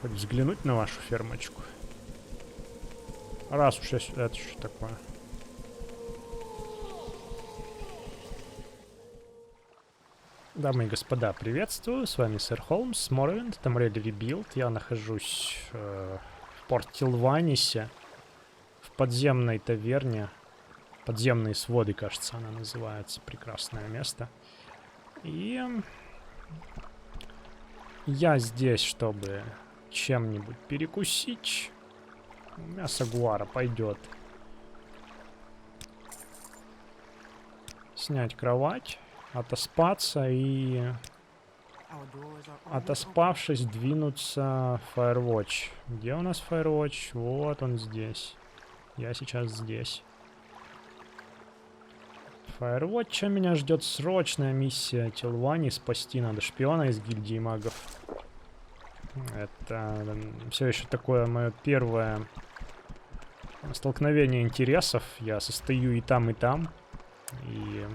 Хоть взглянуть на вашу фермочку. Раз уж я... Это что такое? Дамы и господа, приветствую. С вами сэр Холмс, Morrowind, Tamriel Rebuild. Я нахожусь в порт Тилванисе, в подземной таверне. Подземные своды, кажется, она называется. Прекрасное место. И я здесь, чтобы чем-нибудь перекусить. Мясо гуара пойдет. Снять кровать, отоспаться и, отоспавшись, двинуться в Firewatch. Где у нас Firewatch? Вот он здесь. Я сейчас здесь. Firewatch меня ждет срочная миссия Тилвани. Спасти надо шпиона из гильдии магов. Это все еще такое мое первое столкновение интересов. Я состою и там, и там. И,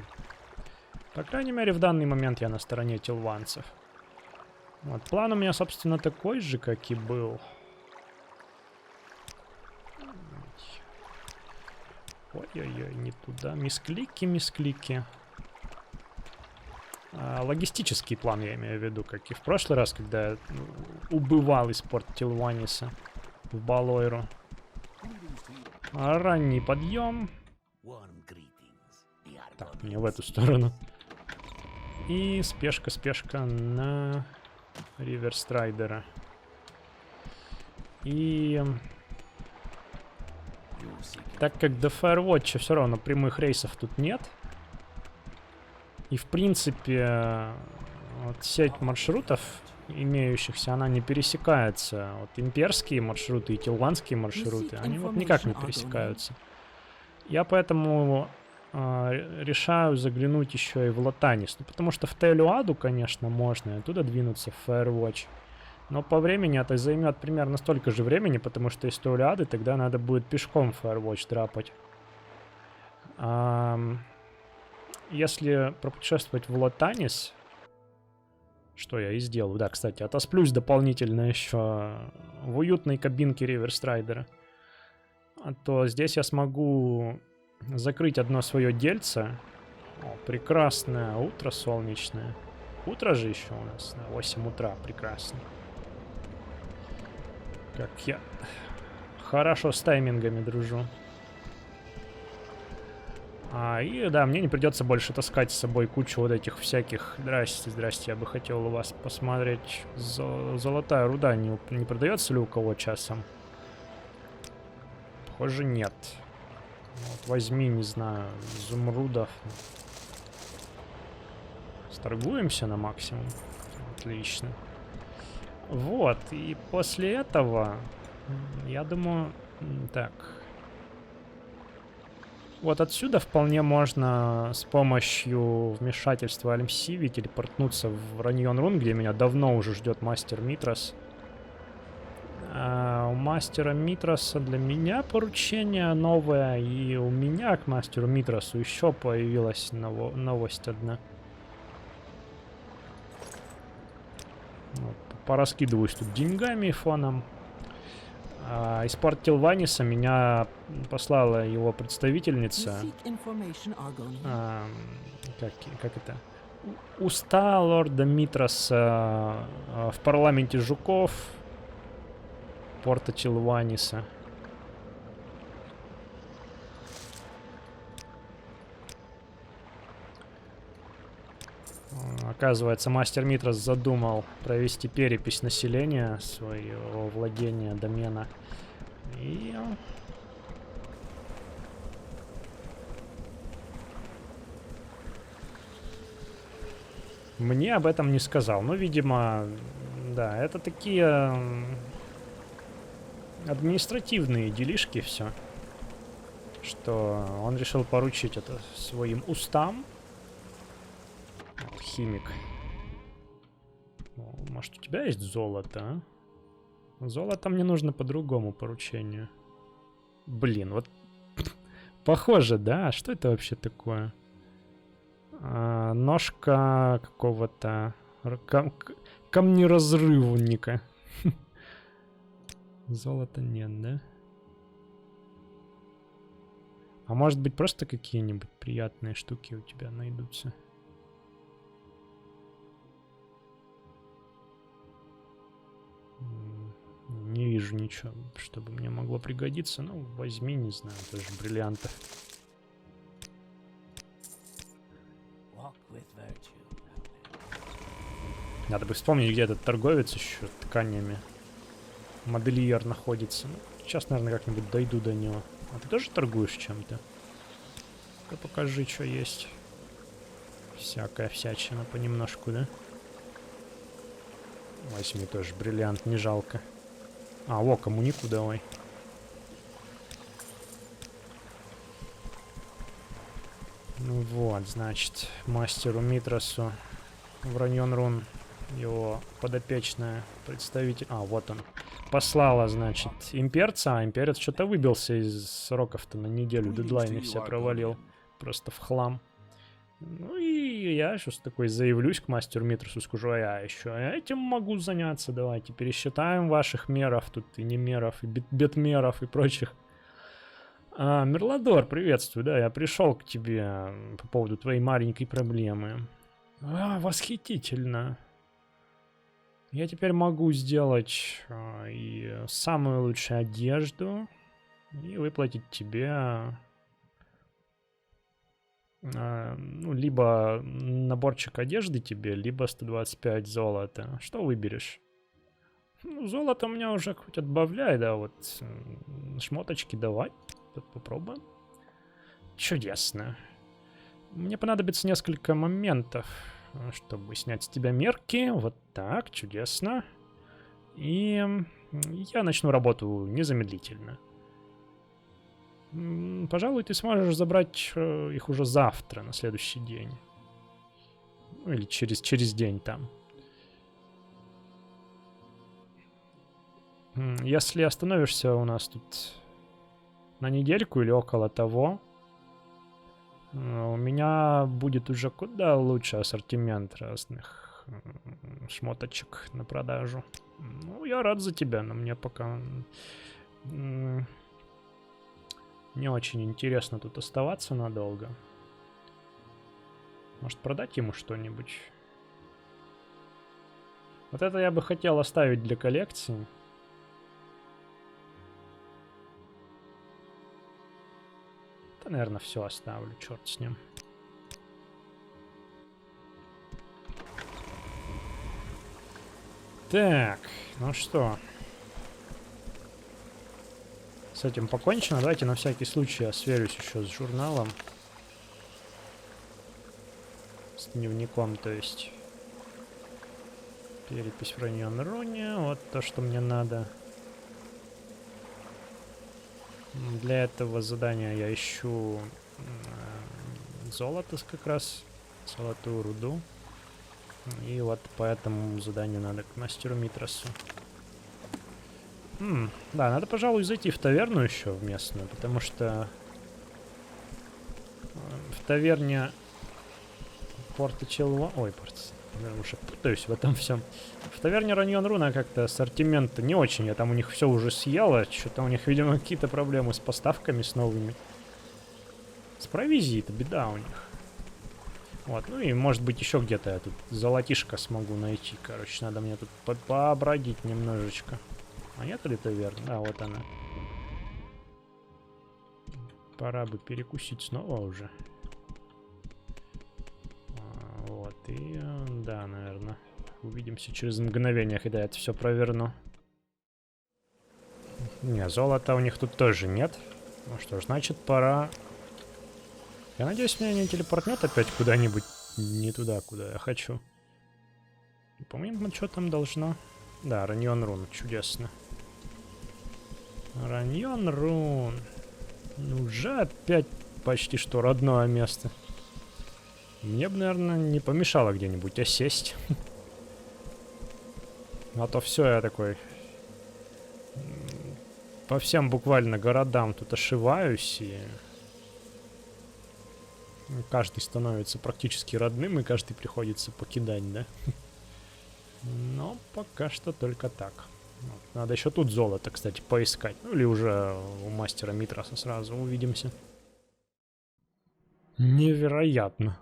по крайней мере, в данный момент я на стороне тилванцев. Вот, план у меня, собственно, такой же, как и был. Ой-ой-ой, не туда. Мисклики, мисклики. Логистический план я имею в виду, как и в прошлый раз, когда я убывал из порта Тилваниса в Балойру. Ранний подъем. Так, мне в эту сторону. И спешка на Риверстрайдера. И так как до Firewatch все равно прямых рейсов тут нет. И в принципе вот сеть маршрутов имеющихся, она не пересекается. Вот имперские маршруты и тилванские маршруты, они вот никак не пересекаются. Я поэтому решаю заглянуть еще и в Латанис. Ну, потому что в Телюаду, конечно, можно и оттуда двинуться в Firewatch. Но по времени это займет примерно столько же времени, потому что из Телюады тогда надо будет пешком в Firewatch драпать. Если пропутешествовать в Латанис, что я и сделаю. Да, кстати, отосплюсь дополнительно еще в уютной кабинке Риверстрайдера. То здесь я смогу закрыть одно свое дельце. О, прекрасное утро солнечное. Утро же еще у нас, на 8 утра, прекрасно. Как я хорошо с таймингами дружу. И да, мне не придется больше таскать с собой кучу вот этих всяких... Здрасте, здрасте, я бы хотел у вас посмотреть. Золотая руда не продается ли у кого часом? Похоже, нет. Вот возьми, не знаю, изумрудов. Сторгуемся на максимум. Отлично. Вот, и после этого, я думаю, так... Вот отсюда вполне можно с помощью вмешательства Альмсиви телепортнуться в Раньон-Рун, где меня давно уже ждет мастер Митрос. У мастера Митроса для меня поручение новое, и у меня к мастеру Митросу еще появилась новость одна. Вот, пораскидываюсь тут деньгами фоном. Из порта Тилваниса меня послала его представительница. Как это? Уста лорда Митроса в парламенте жуков порта Тилваниса. Оказывается, мастер Митрос задумал провести перепись населения своего владения, домена. И... мне об этом не сказал. Ну, видимо, да, это такие административные делишки все. Что он решил поручить это своим устам. Химик. Может, у тебя есть золото, а? Золото мне нужно по другому поручению. Блин, вот похоже, да? Что это вообще такое? Ножка какого-то камнеразрывника. Золота нет, да? А может быть просто какие-нибудь приятные штуки у тебя найдутся? Не вижу ничего, чтобы мне могло пригодиться. Ну, возьми, не знаю, тоже бриллианты. Надо бы вспомнить, где этот торговец еще тканями. Модельер находится. Ну, сейчас, наверное, как-нибудь дойду до него. А ты тоже торгуешь чем-то? Ну-ка покажи, что есть. Всякая всячина понемножку, да? Возьми тоже бриллиант, не жалко. А, во, коммунику давай. Ну вот, значит, мастеру Митросу Враньон Рун, его подопечная представитель... А, вот он. Послала, значит, имперца, а имперец что-то выбился из сроков-то на неделю, дедлайны все провалил. Просто в хлам. Ну и я сейчас такой заявлюсь к мастеру Митросу, скажу, а я еще этим могу заняться, давайте пересчитаем ваших меров, тут и не меров, и бетмеров, и прочих. Мерладор, приветствую, да, я пришел к тебе по поводу твоей маленькой проблемы. Восхитительно. Я теперь могу сделать и самую лучшую одежду, и выплатить тебе... ну, либо наборчик одежды тебе, либо 125 золота. Что выберешь? Ну, золото у меня уже хоть отбавляй, да, вот шмоточки давай. Попробуем. Чудесно. Мне понадобится несколько моментов, чтобы снять с тебя мерки. Вот так, чудесно. И я начну работу незамедлительно. Пожалуй, ты сможешь забрать их уже завтра, на следующий день. Ну, или через день там. Если остановишься у нас тут на недельку или около того, у меня будет уже куда лучше ассортимент разных шмоточек на продажу. Ну, я рад за тебя, но мне пока... Не очень интересно тут оставаться надолго. Может, продать ему что-нибудь? Вот это я бы хотел оставить для коллекции. Да, наверное, все оставлю. Черт с ним. Так, ну что... С этим покончено. Давайте на всякий случай я сверюсь еще с журналом. С дневником, то есть. Перепись в Враньон Руне. Вот то, что мне надо. Для этого задания я ищу золото как раз. Золотую руду. И вот по этому заданию надо к мастеру Митросу. Да, надо, пожалуй, зайти в таверну еще в местную, потому что в таверне Порта Челва... Ой, я уже путаюсь в этом всем. В таверне Враньон Руна как-то ассортимент не очень. Я там у них все уже съела. Что-то у них, видимо, какие-то проблемы с поставками, с новыми. С провизией-то беда у них. Вот, ну и может быть еще где-то я тут золотишко смогу найти. Короче, надо мне тут пообродить немножечко. А нет ли таверна? Да, вот она. Пора бы перекусить снова уже. Вот, и да, наверное. Увидимся через мгновение, когда я это все проверну. Не, золота у них тут тоже нет. Ну что ж, значит, пора... Я надеюсь, меня не телепортнет опять куда-нибудь не туда, куда я хочу. По-моему, что там должно... Да, Враньон Рун, чудесно. Враньон Рун. Уже опять почти что родное место. Мне бы, наверное, не помешало где-нибудь осесть. А то все, я такой... По всем буквально городам тут ошиваюсь, и... Каждый становится практически родным, и каждый приходится покидать, да? Но пока что только так. Вот. Надо еще тут золото, кстати, поискать. Ну или уже у мастера Митраса сразу увидимся. Невероятно.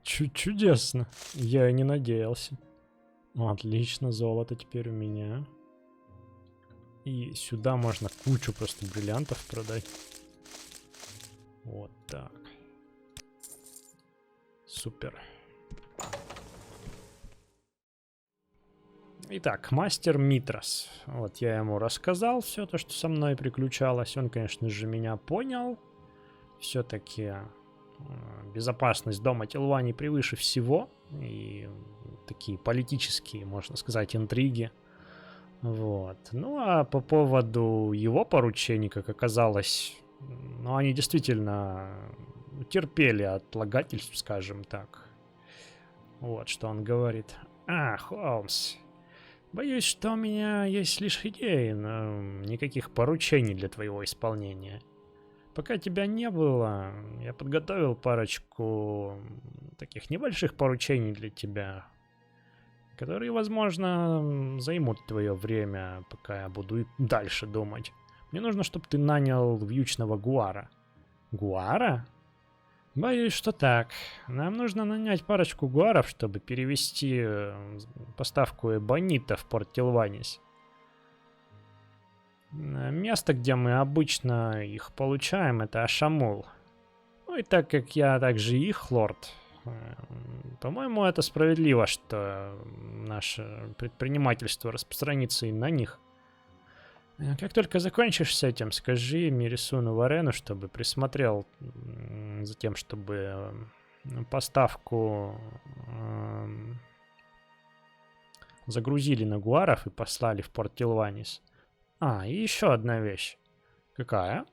Чудесно. Я и не надеялся. Отлично, золото теперь у меня. И сюда можно кучу просто бриллиантов продать. Вот так. Супер. Итак, мастер Митрас. Вот я ему рассказал все то, что со мной приключалось. Он, конечно же, меня понял. Все-таки безопасность дома Телвани превыше всего. И такие политические, можно сказать, интриги. Вот. Ну а по поводу его поручений, как оказалось, ну они действительно терпели отлагательств, скажем так. Вот что он говорит. Холмс, боюсь, что у меня есть лишь идеи, но никаких поручений для твоего исполнения. Пока тебя не было, я подготовил парочку таких небольших поручений для тебя, которые, возможно, займут твое время, пока я буду и дальше думать. Мне нужно, чтобы ты нанял вьючного Гуара. Гуара? Боюсь, что так. Нам нужно нанять парочку гуаров, чтобы перевести поставку эбонита в порт Телванис. Место, где мы обычно их получаем, это Ашамул. Ну и так как я также их лорд, по-моему, это справедливо, что наше предпринимательство распространится и на них. Как только закончишь с этим, скажи Мирисуну Варену, чтобы присмотрел за тем, чтобы поставку загрузили на гуаров и послали в порт Телванис. И еще одна вещь. Какая?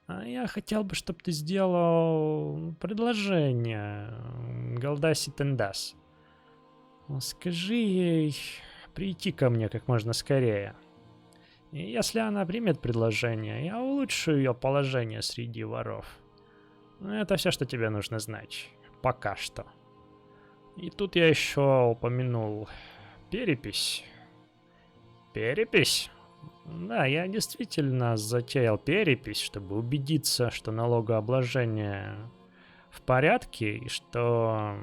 Я хотел бы, чтобы ты сделал предложение Галдаси Тендас. Скажи ей прийти ко мне как можно скорее. И если она примет предложение, я улучшу ее положение среди воров. Это все, что тебе нужно знать. Пока что. И тут я еще упомянул перепись. Перепись? Да, я действительно затеял перепись, чтобы убедиться, что налогообложение в порядке и что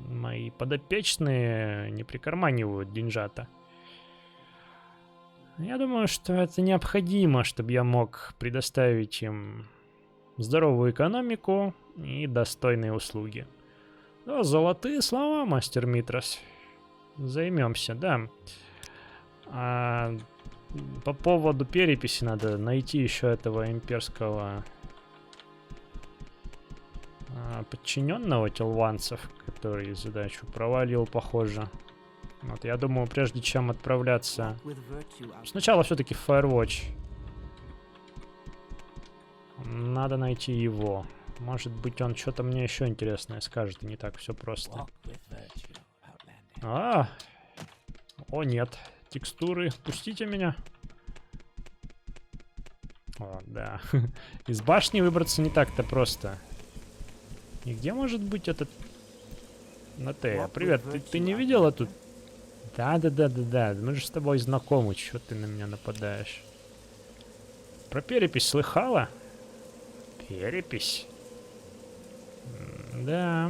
мои подопечные не прикарманивают деньжата. Я думаю, что это необходимо, чтобы я мог предоставить им здоровую экономику и достойные услуги. Да, золотые слова, мастер Митрас. Займемся, да. По поводу переписи надо найти еще этого имперского подчиненного телванцев, который задачу провалил, похоже. Вот, я думаю, прежде чем отправляться... Сначала все-таки в Firewatch. Надо найти его. Может быть, он что-то мне еще интересное скажет, и не так все просто. О, нет. Текстуры. Пустите меня. О, да. Из башни выбраться не так-то просто. И где может быть этот... Натея, привет. Ты не видела тут? Да. Мы же с тобой знакомы. Чё ты на меня нападаешь? Про перепись слыхала? Перепись? Да.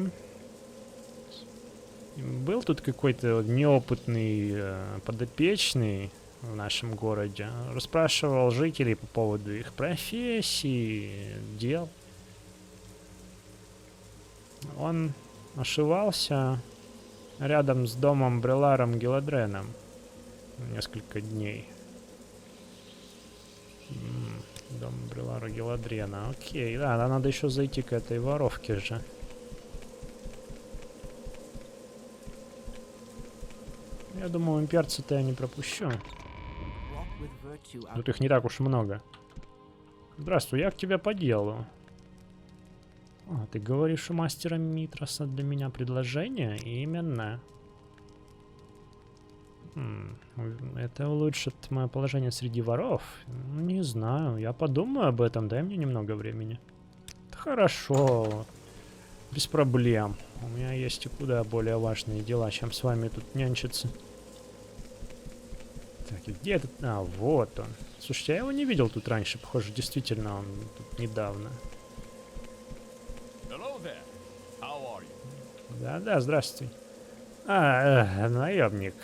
Был тут какой-то неопытный подопечный в нашем городе. Расспрашивал жителей по поводу их профессий, дел. Он ошивался рядом с домом Бреларом Геладреном несколько дней. Дом Брелара Геладрена. Окей, да, надо еще зайти к этой воровке же. Я думаю, имперца-то я не пропущу. Тут их не так уж много. Здравствуй, я к тебе по делу. Ты говоришь у мастера Митраса для меня предложение? Именно. Это улучшит мое положение среди воров? Не знаю, я подумаю об этом, дай мне немного времени. Хорошо. Без проблем. У меня есть и куда более важные дела, чем с вами тут нянчиться. Так, и где этот... А, вот он. Слушайте, я его не видел тут раньше. Похоже, действительно, он тут недавно. Да-да, здравствуй. Наемник.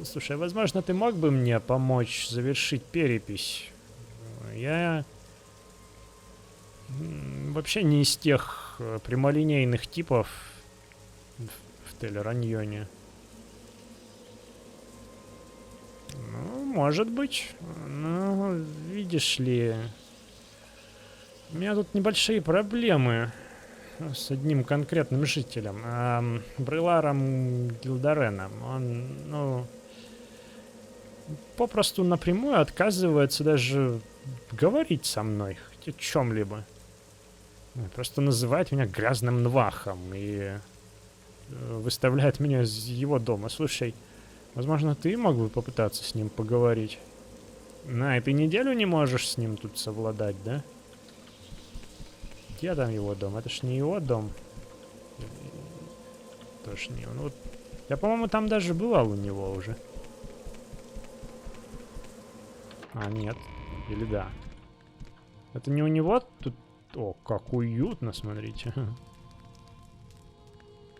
Слушай, возможно, ты мог бы мне помочь завершить перепись? Я... вообще не из тех прямолинейных типов в Телераньоне. Ну, может быть. Ну, видишь ли... У меня тут небольшие проблемы с одним конкретным жителем. Бреларом Гилдареном. Он, ну... попросту напрямую отказывается даже говорить со мной. Хоть о чем-либо. Просто называет меня грязным нвахом и выставляет меня из его дома. Слушай, возможно, ты мог бы попытаться с ним поговорить? И ты неделю не можешь с ним тут совладать, да? Где там его дом? Это ж не его дом. Тоже не он. Вот, я, по-моему, там даже бывал у него уже. А, нет. Или да. Это не у него тут... О, как уютно, смотрите.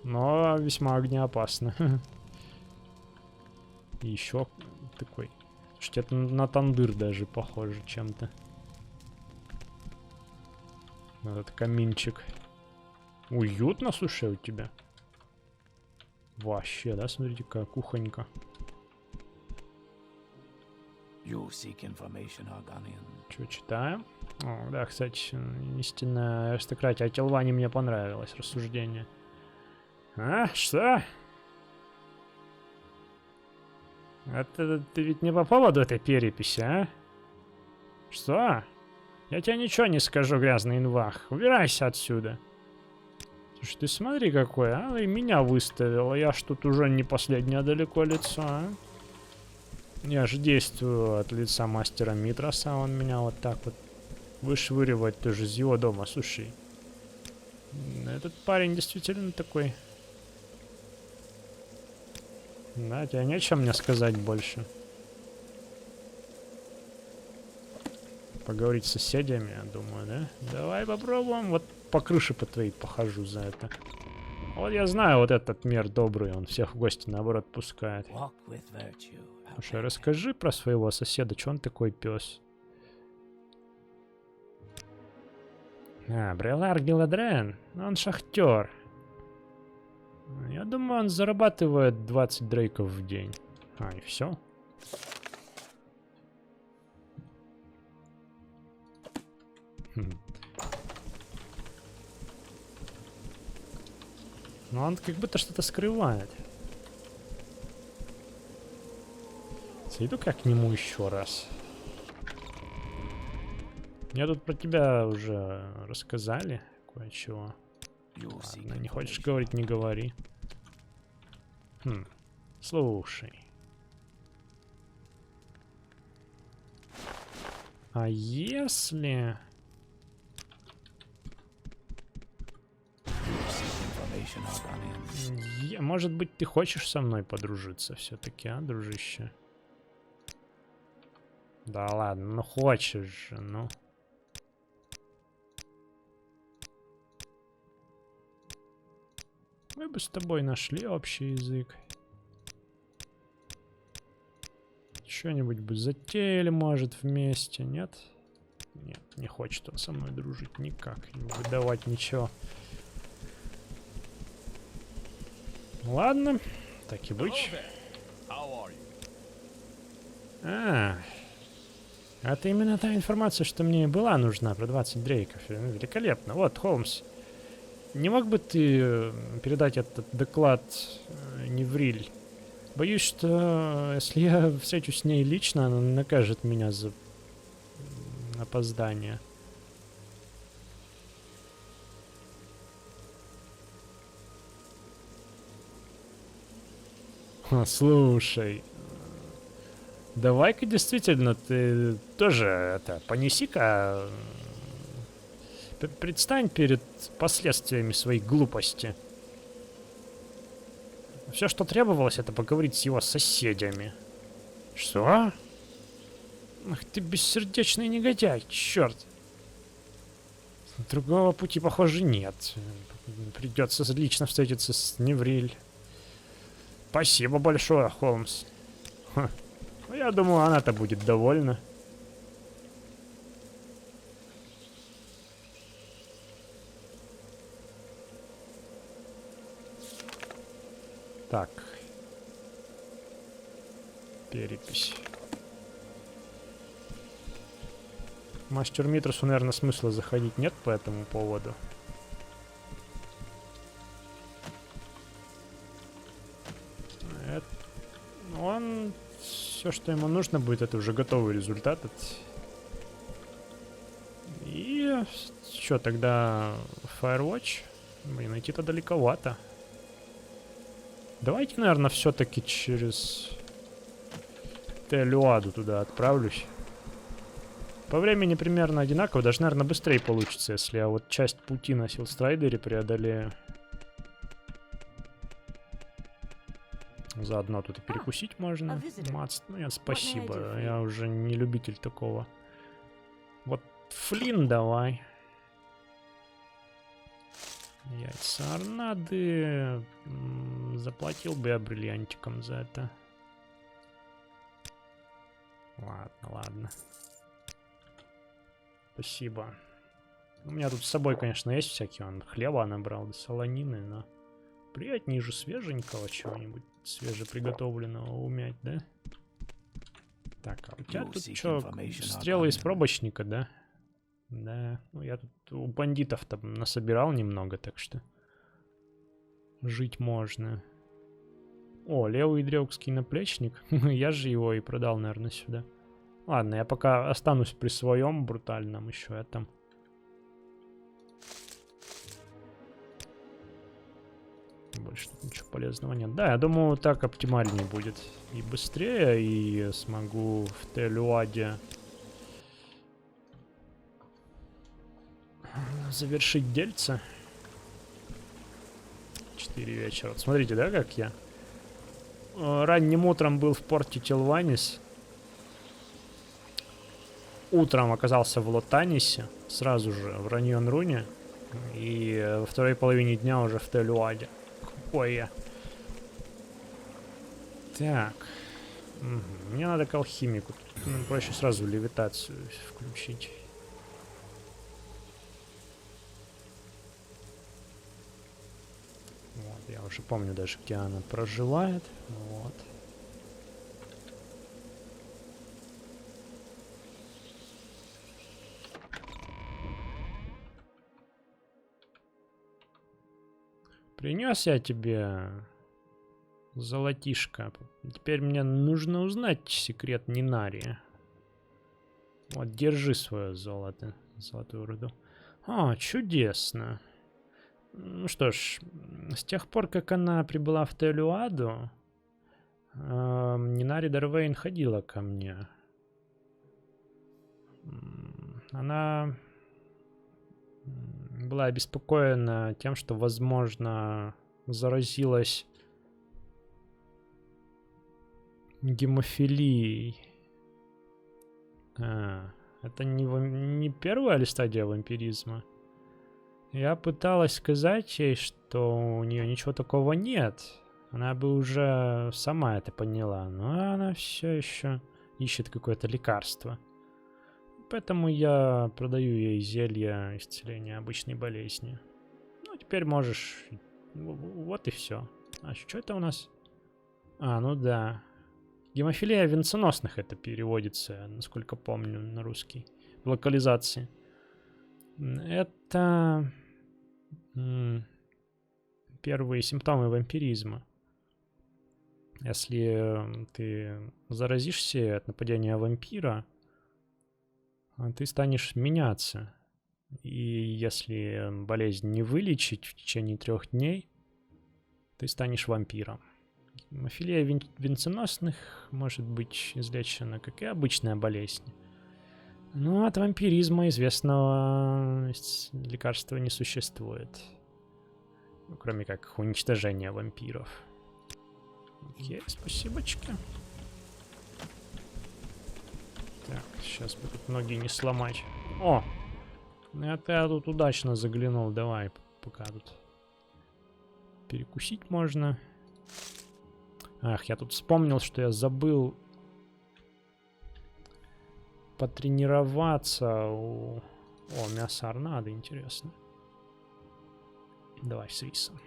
Но весьма огнеопасно. И еще такой... Слушайте, это на тандыр даже похоже чем-то. Этот каминчик. Уютно, слушай, у тебя. Вообще, да, смотрите, какая кухонька. Что читаем? О, да, кстати, истинная аристократия. А Телване мне понравилось рассуждение. А, что? Это ты ведь не по поводу этой переписи, а? Что? Я тебе ничего не скажу, грязный инвах. Убирайся отсюда. Слушай, ты смотри какой, а? И меня выставил. Я ж тут уже не последнее далеко лицо, а? Я же действую от лица мастера Митраса. Он меня вот так вот вышвыривает тоже из его дома. Слушай, этот парень действительно такой... Да, тебе нечем мне сказать больше. Поговорить с соседями, я думаю, да? Давай попробуем. Вот по крыше по твоей похожу за это. Вот я знаю, вот этот мир добрый, он всех в гости наоборот пускает. Слушай, расскажи про своего соседа, что он такой пес? Брелар Гиладрен, он шахтер. Я думаю, он зарабатывает 20 дрейков в день. И все. Но он как будто что-то скрывает. Зайду-ка к нему еще раз. Мне тут про тебя уже рассказали кое-чего. Ладно, не хочешь говорить, не говори. Слушай. А если... Может быть, ты хочешь со мной подружиться все-таки, а, дружище? Да ладно, ну хочешь же, ну. Мы бы с тобой нашли общий язык. Что-нибудь бы затеяли, может, вместе, нет? Нет, не хочет он со мной дружить никак, не выдавать ничего. Ладно, так и быть. Это именно та информация, что мне была нужна про 20 дрейков. Великолепно. Вот, Холмс. Не мог бы ты передать этот доклад Невриль? Боюсь, что если я встречусь с ней лично, она накажет меня за опоздание. Слушай, давай-ка действительно ты тоже это понеси-ка, предстань перед последствиями своей глупости. Все, что требовалось, это поговорить с его соседями. Что? Ах ты бессердечный негодяй, черт. Другого пути, похоже, нет. Придется лично встретиться с Невриль. Спасибо большое, Холмс. Ха. Я думаю, она-то будет довольна. Так. Перепись. Мастеру Митросу, наверное, смысла заходить нет по этому поводу. Он... Все, что ему нужно будет, это уже готовый результат. И... Что, тогда... Firewatch? Блин, идти-то далековато. Давайте, наверное, все-таки через... Телюаду туда отправлюсь. По времени примерно одинаково. Даже, наверное, быстрее получится, если я вот часть пути на Силстрайдере преодолею. Заодно тут и перекусить можно. Мац, ну нет, спасибо. Я уже не любитель такого. Вот Флинн давай. Яйца Арнады. Заплатил бы я бриллиантиком за это. Ладно, ладно. Спасибо. У меня тут с собой, конечно, есть всякие. Он хлеба набрал, да солонины, но... Приятнее же свеженького чего-нибудь свежеприготовленного умять, да? Так, а у тебя тут что, стрелы из пробочника, да? Да, ну я тут у бандитов-то насобирал немного, так что жить можно. О, левый древкский наплечник. Я же его и продал, наверное, сюда. Ладно, я пока останусь при своем брутальном еще этом. Больше тут ничего полезного нет. Да, я думаю, так оптимальнее будет. И быстрее, и смогу в Телюаде завершить дельце. 4 вечера. Вот смотрите, да, как я ранним утром был в порте Телванис. Утром оказался в Лотанисе. Сразу же в Раньон-Руне. И во второй половине дня уже в Телюаде. Какой я. Так. Угу. Мне надо к алхимику. Тут проще сразу левитацию включить. Вот, я уже помню даже, где она проживает. Вот. Принес я тебе золотишко. Теперь мне нужно узнать секрет Нинарии. Вот, держи свое золото. Золотую руду. А, чудесно. Ну что ж, с тех пор, как она прибыла в Телюаду, Нинари Дарвейн ходила ко мне. Она была обеспокоена тем, что, возможно, заразилась гемофилией. Это не первая ли стадия вампиризма? Я пыталась сказать ей, что у нее ничего такого нет. Она бы уже сама это поняла, но она все еще ищет какое-то лекарство. Поэтому я продаю ей зелье исцеления обычной болезни. Ну, теперь можешь... Вот и все. А что это у нас? А, ну да. Гемофилия венценосных это переводится, насколько помню, на русский. В локализации. Это... первые симптомы вампиризма. Если ты заразишься от нападения вампира, ты станешь меняться. И если болезнь не вылечить в течение 3 дней, ты станешь вампиром. Гемофилия венценосных может быть излечена, как и обычная болезнь. Но от вампиризма известного лекарства не существует. Кроме как уничтожения вампиров. Окей, спасибочки. Так, сейчас бы тут ноги не сломать. О! Это я тут удачно заглянул. Давай, пока тут перекусить можно. Ах, я тут вспомнил, что я забыл потренироваться у... О, мясо орнады, интересно. Давай с рисом.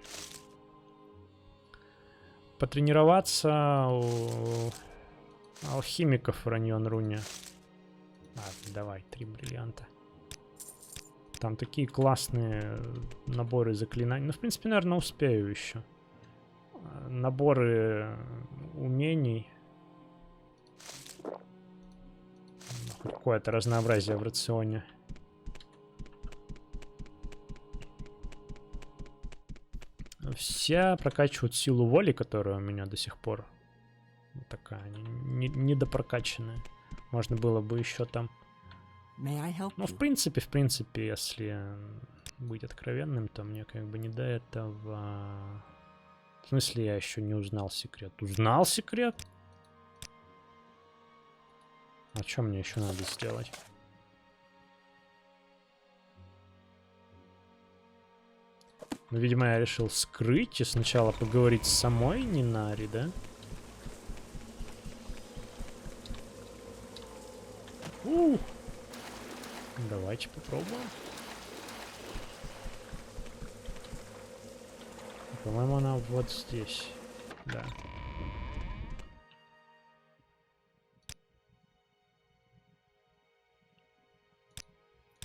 Потренироваться у алхимиков в Раньон-Руне. Ладно, давай, 3 бриллианта. Там такие классные наборы заклинаний. Ну, в принципе, наверное, успею еще. Наборы умений. Какое-то разнообразие в рационе. Все прокачивают силу воли, которая у меня до сих пор такая недопрокачанная. Можно было бы еще там... Ну, в принципе, если быть откровенным, то мне как бы не до этого... В смысле, я еще не узнал секрет. Узнал секрет? А что мне еще надо сделать? Ну, видимо, я решил скрыть и сначала поговорить с самой Нинари, да? Давайте попробуем. По-моему, она вот здесь. Да.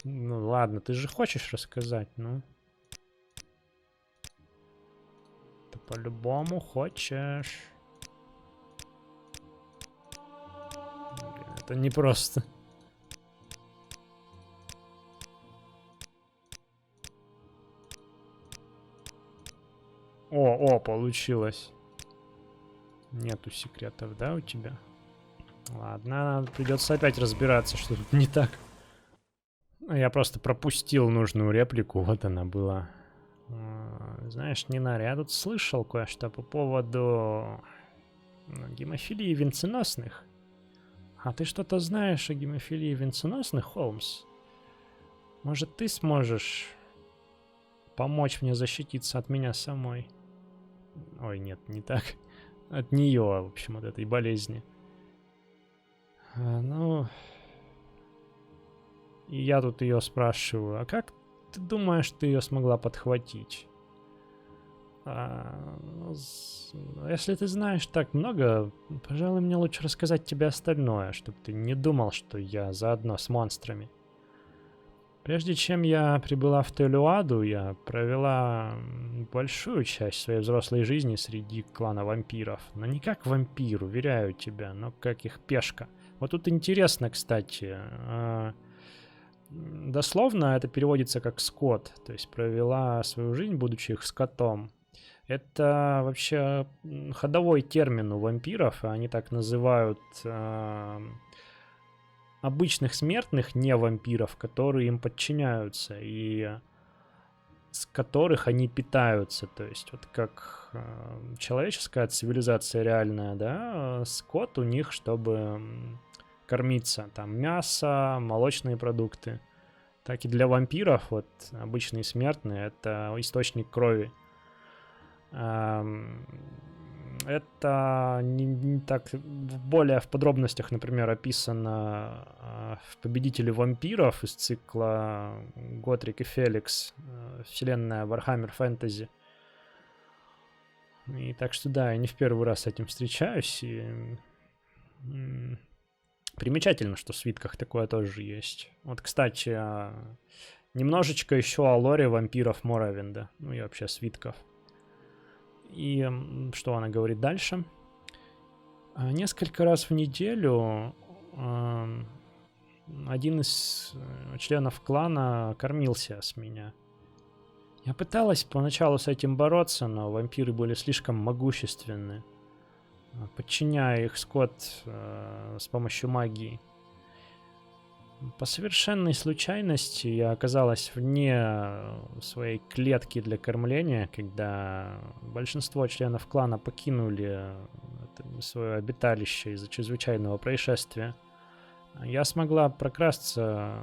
Ну ладно, ты же хочешь рассказать, ну. Ты по-любому хочешь. Блин, это непросто. О, получилось. Нету секретов, да, у тебя? Ладно, придется опять разбираться, что тут не так. Я просто пропустил нужную реплику, вот она была. Знаешь, Нинари, я тут слышал кое-что по поводу гемофилии венценосных. А ты что-то знаешь о гемофилии венценосных, Холмс? Может, ты сможешь помочь мне защититься от меня самой? Ой, нет, не так. От нее, в общем, от этой болезни. Ну... И я тут ее спрашиваю, а как ты думаешь, ты ее смогла подхватить? Если ты знаешь так много, пожалуй, мне лучше рассказать тебе остальное, чтобы ты не думал, что я заодно с монстрами. Прежде чем я прибыла в Телюаду, я провела большую часть своей взрослой жизни среди клана вампиров. Но не как вампир, уверяю тебя, но как их пешка. Вот тут интересно, кстати. Дословно это переводится как скот. То есть провела свою жизнь, будучи их скотом. Это вообще ходовой термин у вампиров. Они так называют... обычных смертных, не вампиров, которые им подчиняются и с которых они питаются. То есть вот как человеческая цивилизация реальная, да, скот у них, чтобы кормиться. Там мясо, молочные продукты. Так и для вампиров, вот обычные смертные, это источник крови. Это не так более в подробностях, например, описано в «Победителе вампиров» из цикла Готрик и Феликс, вселенная Warhammer Fantasy. И так что да, я не в первый раз с этим встречаюсь. И примечательно, что в свитках такое тоже есть. Вот, кстати, немножечко еще о лоре вампиров Моровинда. Ну и вообще свитков. И что она говорит дальше? Несколько раз в неделю один из членов клана кормился с меня. Я пыталась поначалу с этим бороться, но вампиры были слишком могущественны, подчиняя их скот с помощью магии. По совершенной случайности я оказалась вне своей клетки для кормления, когда большинство членов клана покинули свое обиталище из-за чрезвычайного происшествия. Я смогла прокрасться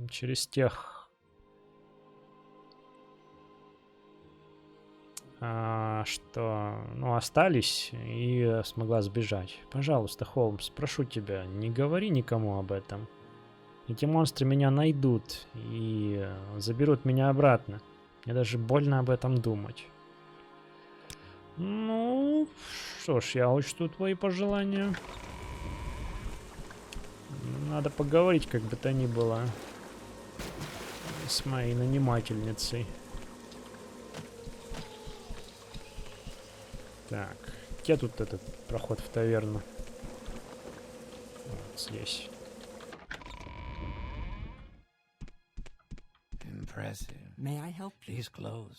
через тех, что, ну, остались, и смогла сбежать. Пожалуйста, Холмс, прошу тебя, не говори никому об этом. Эти монстры меня найдут и заберут меня обратно. Мне даже больно об этом думать. Ну, что ж, я учту твои пожелания. Надо поговорить, как бы то ни было, с моей нанимательницей. Так, где тут этот проход в таверну? Вот здесь.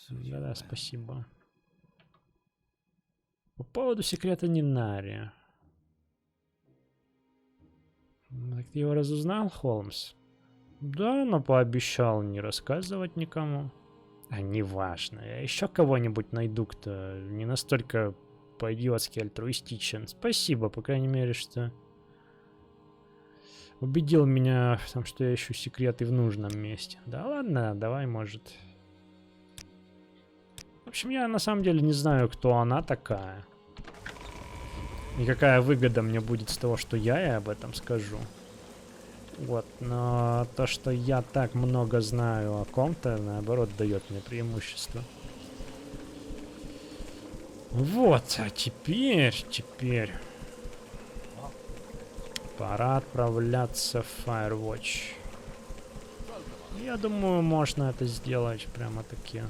Да-да, спасибо. По поводу секрета Нинария. Так ты его разузнал, Холмс? Да, но пообещал не рассказывать никому. А неважно, я еще кого-нибудь найду, кто не настолько по-идиотски альтруистичен. Спасибо, по крайней мере, что убедил меня в том, что я ищу секреты в нужном месте. Да ладно, давай, может. В общем, я на самом деле не знаю, кто она такая. И какая выгода мне будет с того, что я ей об этом скажу. Вот, но то, что я так много знаю о ком-то, наоборот, дает мне преимущество. Вот, а теперь... Пора отправляться в Firewatch. Я думаю, можно это сделать прямо-таки.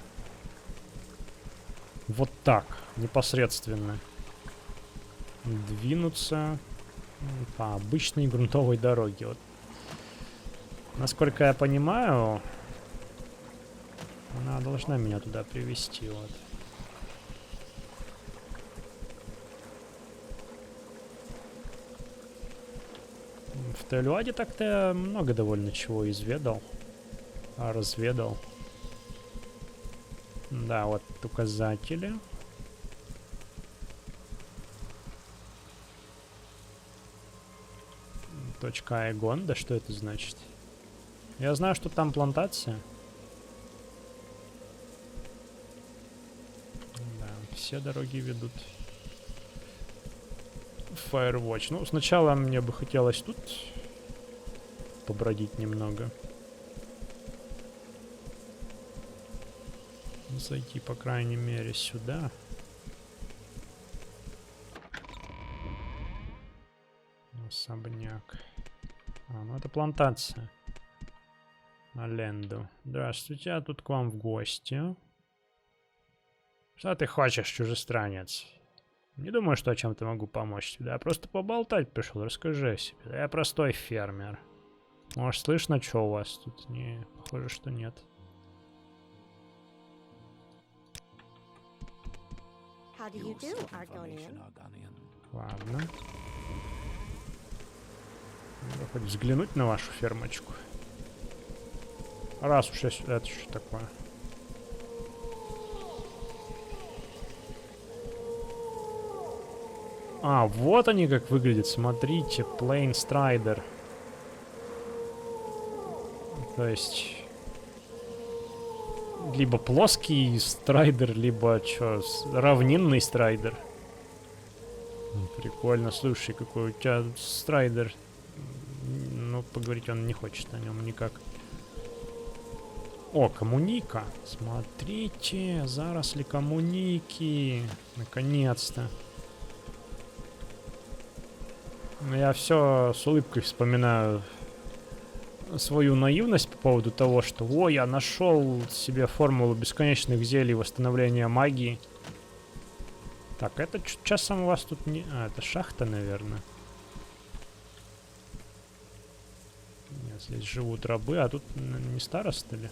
Вот так, непосредственно. Двинуться по обычной грунтовой дороге. Вот. Насколько я понимаю, она должна меня туда привести. Вот. В Телюаде так-то я много довольно чего изведал. Разведал. Да, вот указатели. Точка Айгон, да что это значит? Я знаю, что там плантация. Да, все дороги ведут в Firewatch. Ну, сначала мне бы хотелось тут побродить немного. Зайти, по крайней мере, сюда. Особняк. Ну это плантация. Аленду. Здравствуйте, я тут к вам в гости. Что ты хочешь, чужестранец? Не думаю, что о чем-то могу помочь тебе. Я просто поболтать пришел, расскажи о себе. Я простой фермер. Может, слышно, что у вас тут? Не, похоже, что нет. Ладно. Надо хоть взглянуть на вашу фермочку. Раз уж это что такое? А, вот они как выглядят, смотрите, Plain Strider. То есть... Либо плоский страйдер, либо что, равнинный страйдер. Прикольно, слушай, какой у тебя страйдер. Ну, поговорить он не хочет о нем никак. О, коммуника. Смотрите, заросли коммуники. Наконец-то. Я все с улыбкой вспоминаю свою наивность по поводу того, что о, я нашел себе формулу бесконечных зелий восстановления магии. Так, это часом у вас тут не... А, это шахта, наверное. Нет, здесь живут рабы, а тут не староста ли?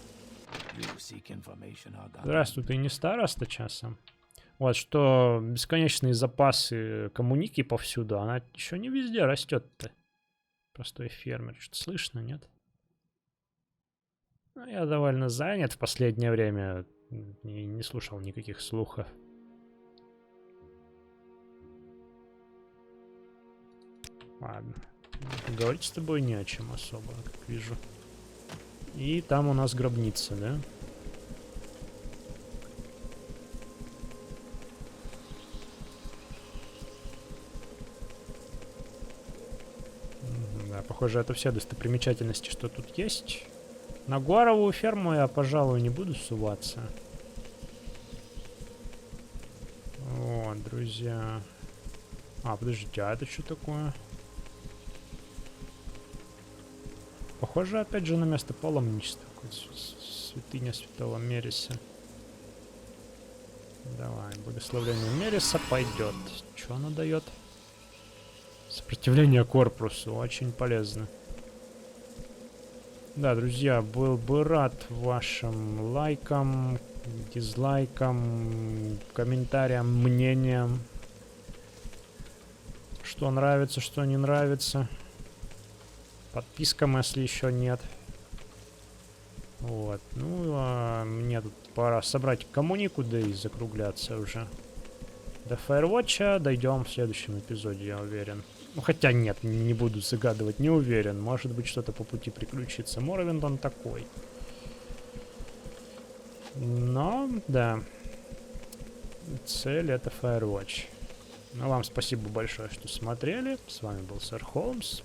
Здравствуй, ты не староста часом? Вот что бесконечные запасы коммуники повсюду, она еще не везде растет-то. Простой фермер, что-то слышно, нет? Ну, я довольно занят в последнее время, не слушал никаких слухов. Ладно. Говорить с тобой не о чем особо, как вижу. И там у нас гробница, да? Да, похоже, это все достопримечательности, что тут есть. На Гуаровую ферму я, пожалуй, не буду суваться. Вот, друзья. А, подождите, а это что такое? Похоже, опять же, на место паломничества. Святыня Святого Мериса. Давай, благословление Мериса пойдет. Что оно дает? Сопротивление корпусу. Очень полезно. Да, друзья, был бы рад вашим лайкам, дизлайкам, комментариям, мнениям. Что нравится, что не нравится. Подпискам, если еще нет. Вот. Ну, а мне тут пора собрать коммунику, да и закругляться уже. До Firewatch дойдем в следующем эпизоде, я уверен. Ну, хотя нет, не буду загадывать, не уверен. Может быть, что-то по пути приключится. Моровинд он такой. Но, да. Цель — это Firewatch. Ну, вам спасибо большое, что смотрели. С вами был Сэр Холмс.